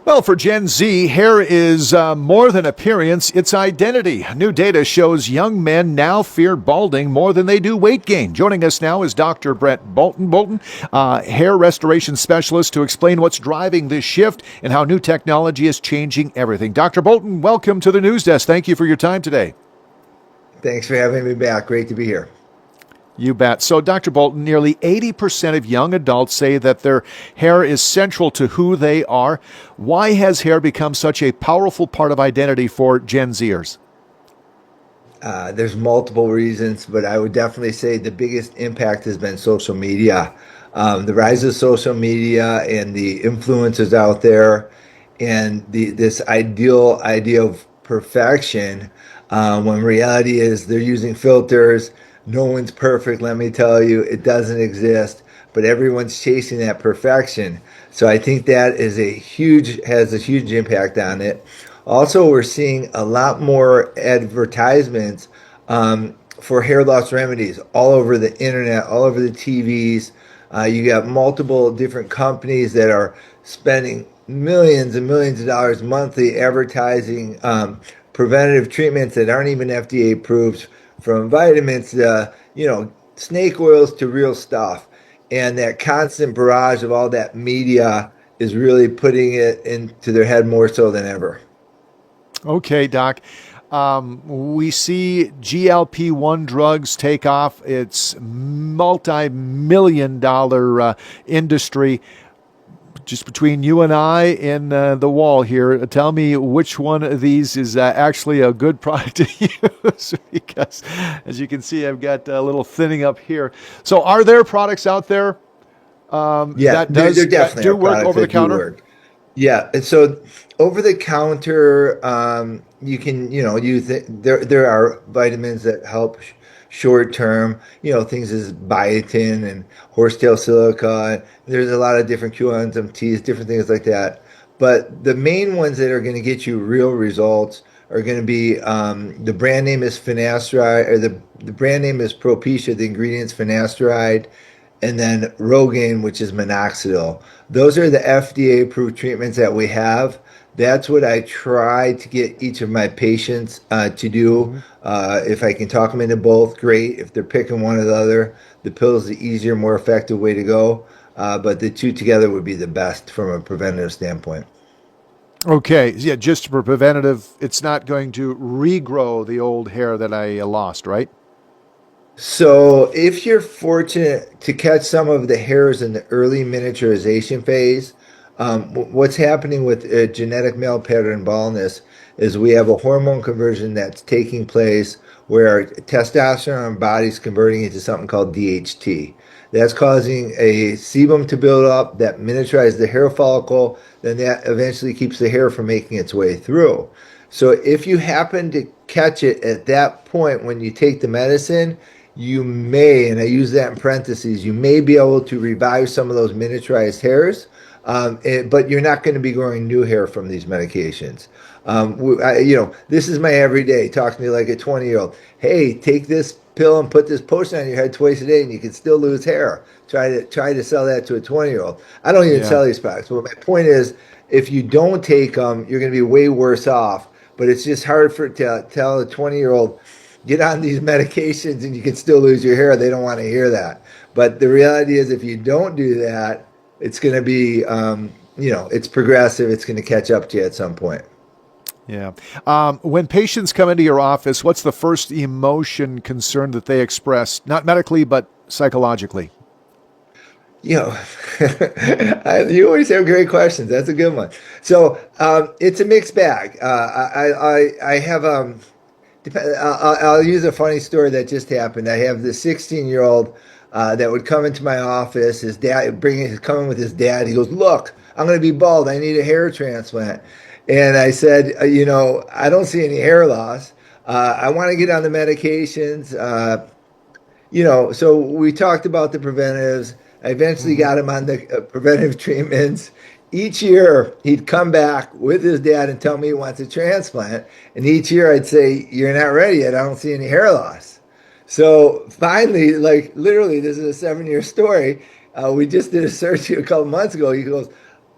Well, for Gen Z, hair is more than appearance, it's identity. New data shows young men now fear balding more than they do weight gain. Joining us now is Dr. Brett Bolton. Hair restoration specialist, to explain what's driving this shift and how new technology is changing everything. Dr. Bolton, welcome to the News Desk. Thank you for your time today. Thanks for having me back. Great to be here. You bet. So, Dr. Bolton, nearly 80% of young adults say that their hair is central to who they are. Why has hair become such a powerful part of identity for Gen Zers? There's multiple reasons, but I would definitely say the biggest impact has been social media. The rise of social media and the influencers out there, and this ideal idea of perfection, when reality is they're using filters. No one's perfect, let me tell you. It doesn't exist, but everyone's chasing that perfection. So I think that has a huge impact on it. Also, we're seeing a lot more advertisements for hair loss remedies all over the internet, all over the TVs. You got multiple different companies that are spending millions and millions of dollars monthly advertising preventative treatments that aren't even FDA approved, from vitamins to, snake oils to real stuff. And that constant barrage of all that media is really putting it into their head more so than ever. Okay, Doc. We see GLP-1 drugs take off. It's multi-million-dollar industry. Just between you and I and the wall here, tell me which one of these is actually a good product to use, because as you can see, I've got a little thinning up here. So are there products out there that do work over the counter? Yeah, and so over the counter, you can, use it. There are vitamins that help short term, things as biotin and horsetail silica. There's a lot of different coenzyme teas, different things like that. But the main ones that are going to get you real results are going to be, the brand name is finasteride, or the brand name is Propecia. The ingredients finasteride, and then Rogaine, which is minoxidil. Those are the FDA approved treatments that we have. That's what I try to get each of my patients to do. If I can talk them into both, great. If they're picking one or the other, the pill is the easier, more effective way to go. But the two together would be the best from a preventative standpoint. Okay, yeah, just for preventative, it's not going to regrow the old hair that I lost, right? So if you're fortunate to catch some of the hairs in the early miniaturization phase, what's happening with genetic male pattern baldness is we have a hormone conversion that's taking place where testosterone in our body's converting into something called DHT. That's causing a sebum to build up that miniaturizes the hair follicle, then that eventually keeps the hair from making its way through. So if you happen to catch it at that point when you take the medicine, you may, and I use that in parentheses, you may be able to revive some of those miniaturized hairs, but you're not going to be growing new hair from these medications. This is my everyday, talk to me like a 20-year-old. Hey, take this pill and put this potion on your head twice a day and you can still lose hair. Try to sell that to a 20-year-old. I don't even sell these products. But my point is, if you don't take them, you're going to be way worse off. But it's just hard to tell a 20-year-old, get on these medications and you can still lose your hair. They don't want to hear that. But the reality is, if you don't do that, it's going to be, it's progressive. It's going to catch up to you at some point. Yeah. When patients come into your office, what's the first emotion, concern that they express, not medically, but psychologically? You you always have great questions. That's a good one. So it's a mixed bag. I have I'll use a funny story that just happened. I have this 16-year-old that would come into my office. His dad coming with his dad. He goes, "Look, I'm going to be bald. I need a hair transplant." And I said, I don't see any hair loss. I want to get on the medications. So we talked about the preventives. I eventually got him on the preventive treatments. Each year, he'd come back with his dad and tell me he wants a transplant. And each year, I'd say, "You're not ready yet. I don't see any hair loss." So finally, literally, this is a 7-year story. We just did a search a couple months ago. He goes,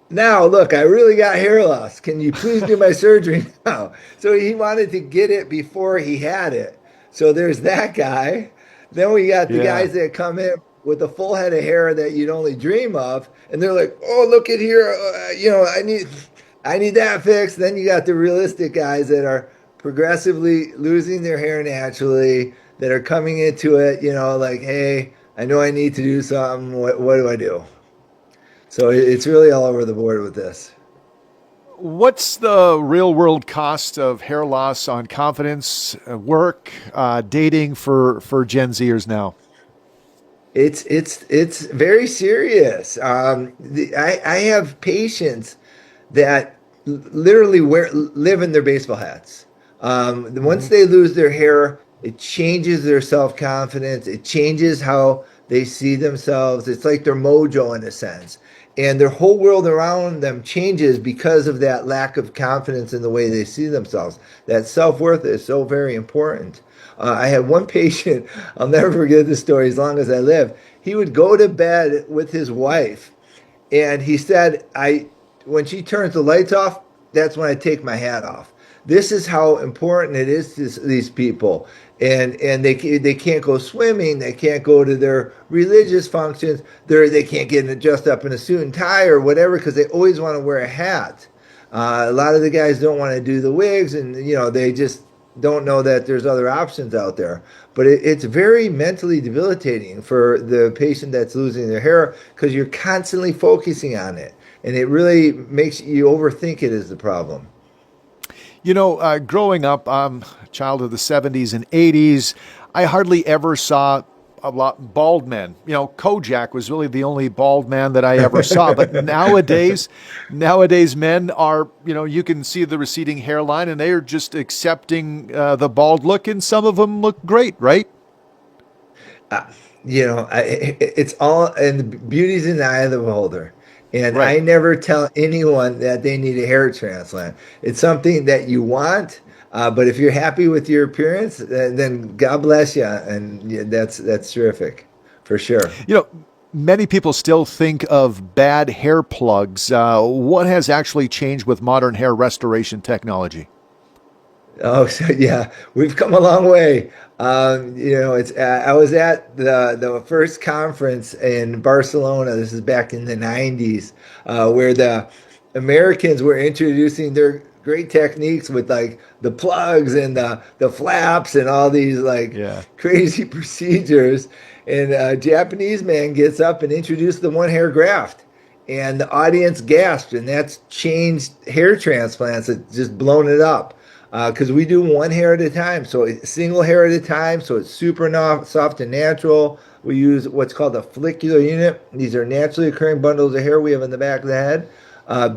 Now, look, I really got hair loss. Can you please do my surgery now? So he wanted to get it before he had it. So there's that guy. Then we got the Yeah. guys that come in with a full head of hair that you'd only dream of, and they're like, "Oh, look at here, I need that fixed." Then you got the realistic guys that are progressively losing their hair naturally, that are coming into it, like, "Hey, I know I need to do something. What do I do?" So it's really all over the board with this. What's the real world cost of hair loss on confidence, work, dating for Gen Zers now? It's very serious. I have patients that literally live in their baseball hats. Once Hmm. they lose their hair, it changes their self confidence. It changes how they see themselves. It's like their mojo in a sense. And their whole world around them changes because of that lack of confidence in the way they see themselves. That self worth is so very important. I had one patient, I'll never forget this story as long as I live. He would go to bed with his wife, and he said, when she turns the lights off, that's when I take my hat off. This is how important it is to these people. And they can't go swimming, they can't go to their religious functions, they can't get dressed up in a suit and tie or whatever because they always want to wear a hat. A lot of the guys don't want to do the wigs, and they just don't know that there's other options out there. But it's very mentally debilitating for the patient that's losing their hair because you're constantly focusing on it, and it really makes you overthink it is the problem. Growing up, I'm a child of the 70s and 80s. I hardly ever saw a lot bald men. Kojak was really the only bald man that I ever saw. But nowadays, men are, you can see the receding hairline, and they are just accepting the bald look, and some of them look great, right? uh, it's all, and the beauty's in the eye of the beholder. And Right. I never tell anyone that they need a hair transplant. It's something that you want, but if you're happy with your appearance, then God bless you, and yeah, that's terrific, for sure. You know, Many people still think of bad hair plugs. What has actually changed with modern hair restoration technology? Oh, so yeah, we've come a long way. It's I was at the first conference in Barcelona. This is back in the '90s, where the Americans were introducing their great techniques with like the plugs and the flaps and all these like Yeah. crazy procedures. And a Japanese man gets up and introduced the one hair graft. And the audience gasped, and that's changed hair transplants. It's just blown it up because we do one hair at a time, so single hair at a time, so it's super soft and natural. We use what's called a follicular unit. These are naturally occurring bundles of hair we have in the back of the head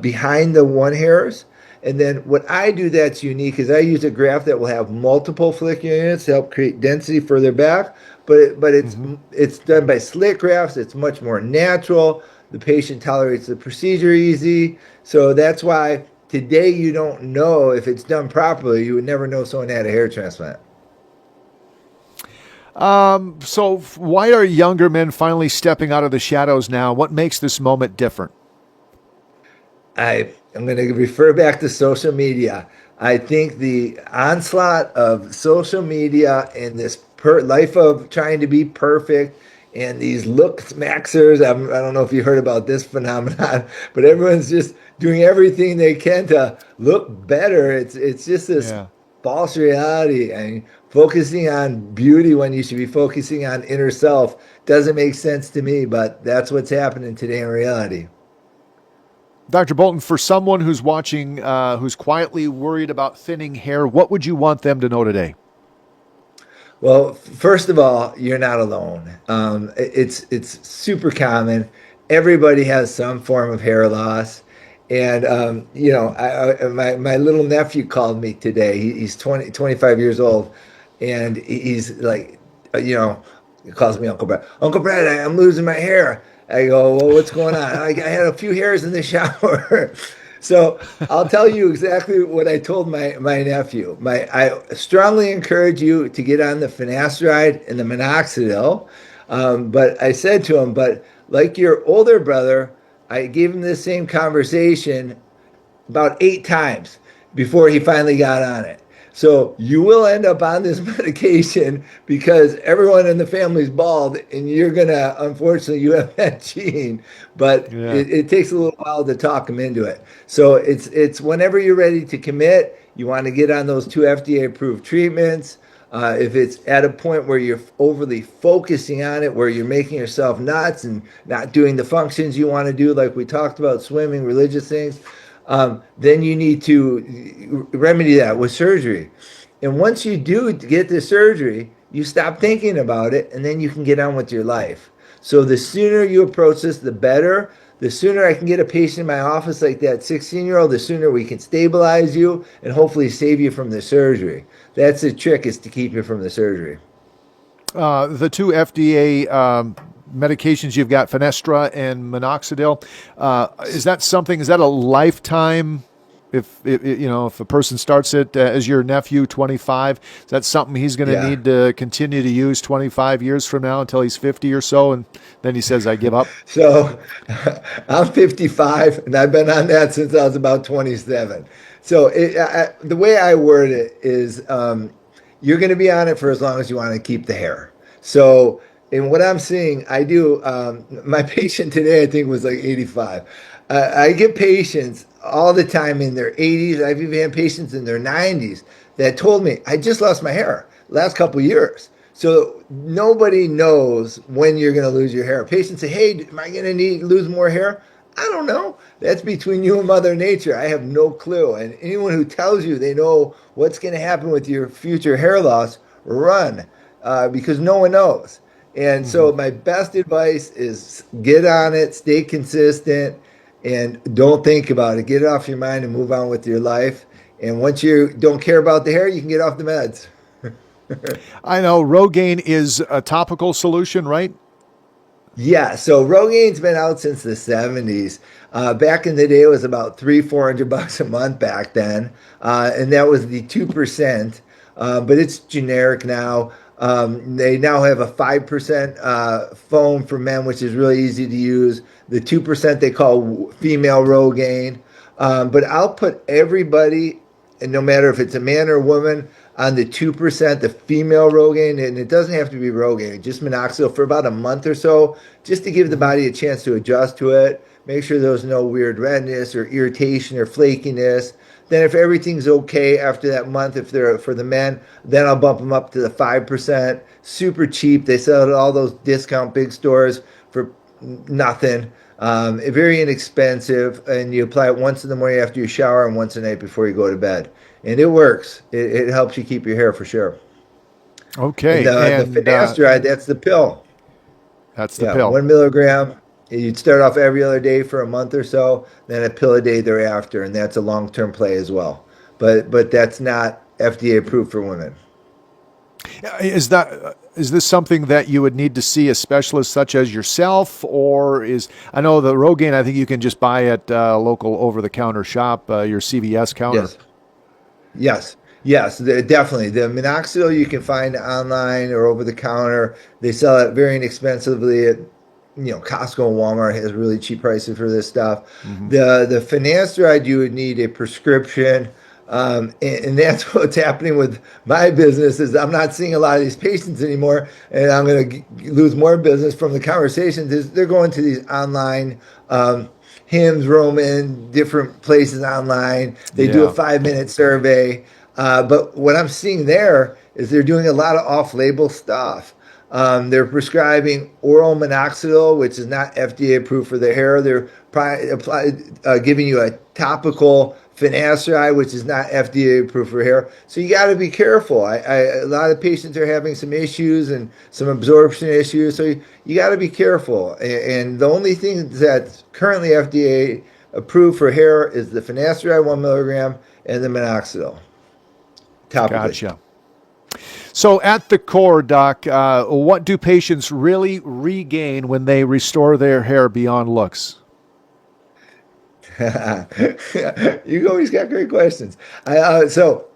behind the one hairs. And then what I do that's unique is I use a graft that will have multiple follicular units to help create density further back. But Hmm. it's done by slit grafts. It's much more natural. The patient tolerates the procedure easy. So that's why today you don't know if it's done properly. You would never know someone had a hair transplant. Why are younger men finally stepping out of the shadows now? What makes this moment different? I'm going to refer back to social media. I think the onslaught of social media and this life of trying to be perfect and these look maxers. I don't know if you heard about this phenomenon, but everyone's just doing everything they can to look better. It's just this Yeah. false reality, and focusing on beauty when you should be focusing on inner self doesn't make sense to me. But that's what's happening today in reality. Dr. Bolton, for someone who's watching, who's quietly worried about thinning hair, what would you want them to know today? Well, first of all, you're not alone. It's super common. Everybody has some form of hair loss, and my little nephew called me today. He's 25 years old, and he's like, he calls me Uncle Brad. Uncle Brad, I'm losing my hair. I go, well, what's going on? I had a few hairs in the shower. So I'll tell you exactly what I told my nephew. I strongly encourage you to get on the finasteride and the minoxidil. But I said to him, but like your older brother, I gave him this same conversation about 8 times before he finally got on it. So you will end up on this medication because everyone in the family's bald, and you're gonna, unfortunately, you have that gene, but Yeah. it takes a little while to talk them into it. So it's whenever you're ready to commit, you want to get on those 2 FDA approved treatments. If it's at a point where you're overly focusing on it, where you're making yourself nuts and not doing the functions you want to do, like we talked about, swimming, religious things, then you need to remedy that with surgery. And once you do get the surgery, you stop thinking about it, and then you can get on with your life. So the sooner you approach this, the better. The sooner I can get a patient in my office like that 16-year-old, the sooner we can stabilize you and hopefully save you from the surgery. That's the trick, is to keep you from the surgery. The two FDA medications you've got, Fenestra and Minoxidil, is that something? Is that a lifetime? If a person starts it as your nephew, 25, is that something he's going to Yeah. need to continue to use 25 years from now until he's 50 or so, and then he says, "I give up"? So I'm 55, and I've been on that since I was about 27. So the way I word it is, you're going to be on it for as long as you want to keep the hair. So, and what I'm seeing, I do, my patient today, I think, was like 85. I get patients all the time in their 80s. I've even had patients in their 90s that told me, I just lost my hair last couple of years. So nobody knows when you're going to lose your hair. Patients say, hey, am I going to need lose more hair? I don't know. That's between you and Mother Nature. I have no clue. And anyone who tells you they know what's going to happen with your future hair loss, run, because no one knows. And Hmm. so my best advice is get on it, stay consistent, and don't think about it. Get it off your mind and move on with your life. And once you don't care about the hair, you can get off the meds. I know Rogaine is a topical solution, right? Yeah, so Rogaine's been out since the 70s. Back in the day, it was about 400 bucks a month back then, and that was the 2%. But it's generic now. They now have a 5% foam for men, which is really easy to use. The 2% they call female Rogaine. But I'll put everybody, and no matter if it's a man or a woman, on the 2%, the female Rogaine, and it doesn't have to be Rogaine, just minoxidil for about a month or so, just to give the Hmm. body a chance to adjust to it, make sure there's no weird redness or irritation or flakiness. Then if everything's okay after that month, if they're for the men, then I'll bump them up to the 5%. Super cheap. They sell it at all those discount big stores for nothing. Very inexpensive, and you apply it once in the morning after you shower and once a night before you go to bed, and it works. It helps you keep your hair for sure. And Okay, the and finasteride, that's the pill. that's the Yeah, pill. 1 milligram. You'd start off every other day for a month or so, then a pill a day thereafter, and that's a long-term play as well. But that's not FDA approved for women. Is this something that you would need to see a specialist such as yourself, or is I know the Rogaine? I think you can just buy at a local over-the-counter shop, your CVS counter. Yes. Yes, definitely. The minoxidil you can find online or over the counter. They sell it very inexpensively at, Costco and Walmart has really cheap prices for this stuff. Hmm. The finasteride, you would need a prescription. And that's what's happening with my business is I'm not seeing a lot of these patients anymore, and I'm going to lose more business from the conversations. Is they're going to these online hymns, Roman, different places online. They do a Yeah. 5-minute survey. But what I'm seeing there is they're doing a lot of off-label stuff. They're prescribing oral minoxidil, which is not FDA approved for the hair. They're giving you a topical finasteride, which is not FDA approved for hair. So you got to be careful. A lot of patients are having some issues and some absorption issues. So you got to be careful. And the only thing that's currently FDA approved for hair is the finasteride 1 milligram and the minoxidil topically. Gotcha. So, at the core, Doc, what do patients really regain when they restore their hair beyond looks? You always got great questions. So,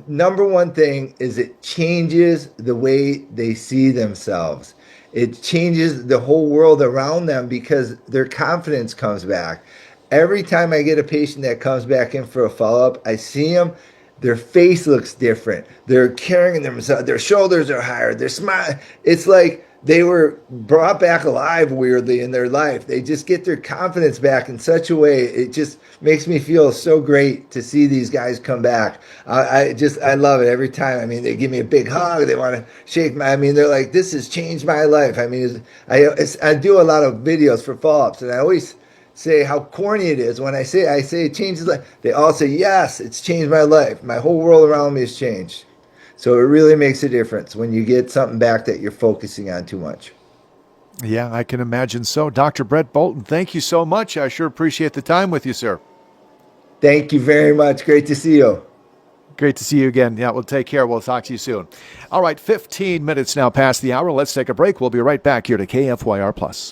number one thing is it changes the way they see themselves. it changes the whole world around them because their confidence comes back. Every time I get a patient that comes back in for a follow-up, I see them, their face looks different. They're carrying themselves, their shoulders are higher, they're smiling. It's like they were brought back alive weirdly in their life. They just get their confidence back in such a way. It just makes me feel so great to see these guys come back. I love it every time. I mean, they give me a big hug. They want to shake my, I mean, they're like, this has changed my life. I mean, I do a lot of videos for follow-ups, and I always say how corny it is when I say it changes life. They all say, yes, it's changed my life. My whole world around me has changed. So it really makes a difference when you get something back that you're focusing on too much. Yeah, I can imagine so. Dr. Brett Bolton, thank you so much. I sure appreciate the time with you, sir. Thank you very much. Great to see you. Great to see you again. Yeah, well, take care. We'll talk to you soon. All right, 15 minutes now past the hour. Let's take a break. We'll be right back here to KFYR Plus.